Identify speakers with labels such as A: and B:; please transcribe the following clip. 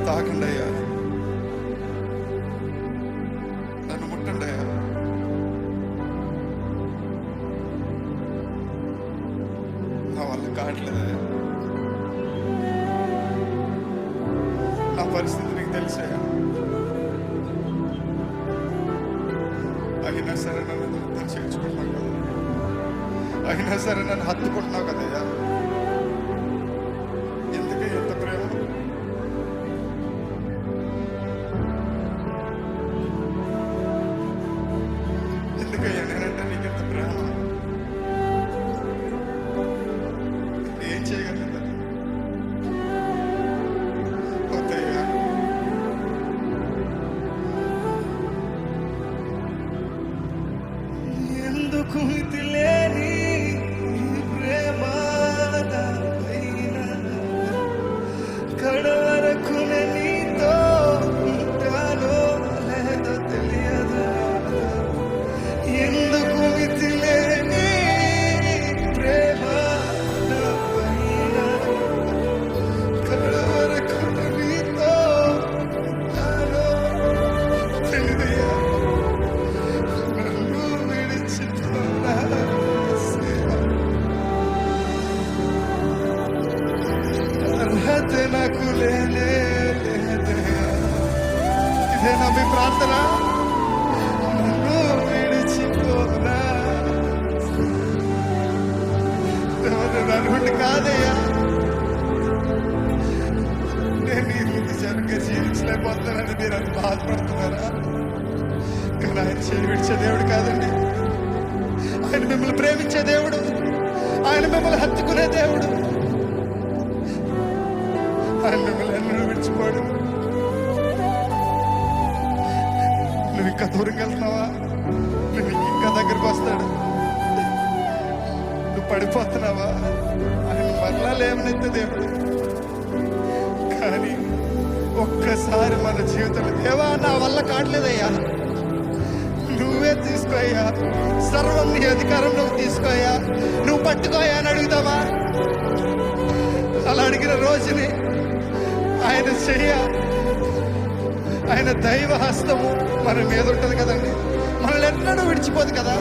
A: తాకండి అయ్యా, నన్ను ముట్టండి అయ్యా. నా వల్ల కావట్లేదయ్యా, నా పరిస్థితి నీకు తెలిసాయా. అయినా సరే నన్ను చేర్చుకుంటున్నావు కదా, అయినా సరే నన్ను హత్తుకుంటున్నావు కదయ్యా. ఎందుకు ఎంత ప్రేమ? ఎందుకయ్యా నేనంటే నీకు ఎంత ప్రేమ? ఏం చేయగలదా? వద్దయ్యా, ఎందుకు తెలియని ప్రేమ కడవరకు నీతో ఉంటానో లేదో తెలియదు. ఎందుకు తెలియని ప్రేమ కడవరకు నీతో ఉంటానో తెలియదయ్యా. నన్ను విడిచిపోనా అర్హత నాకు లేదయ్యా. ఇదేనా మీ ప్రార్థన? నన్ను విడిచిపోనా, నన్ను కాదయ్యా. నేను ఈ ముందు సరిగ్గా జీవించలేకపోతానని మీరు అని బాధపడుతున్నారా? కానీ ఆయన చేయి విడిచే దేవుడు కాదండి. ఆయన మిమ్మల్ని ప్రేమించే దేవుడు, ఆయన మిమ్మల్ని హత్తుకునే దేవుడు. ఆయన మిమ్మల్ని ఎన్నడూ విడిచిపోడు. నువ్వు ఇంకా దూరంగా వెళ్తున్నావా, నువ్వు ఇంకా దగ్గరకు వస్తాడు. నువ్వు పడిపోతున్నావా, ఆయన మరలా లేవనెత్తే దేవుడు. కానీ ఒక్కసారి మన జీవితంలో దేవా నా వల్ల కావట్లేదయ్యా, నువ్వే తీసుకోయ్యా, సర్వం నీ అధికారం నువ్వు తీసుకోయా, నువ్వు పట్టుకోయా అని అడుగుతావా? అలా అడిగిన రోజుని ఆయన చెయ్య, ఆయన దైవ హస్తము మన మీద ఉంటుంది కదండి. మనల్ని ఎన్నడూ విడిచిపోదు కదా.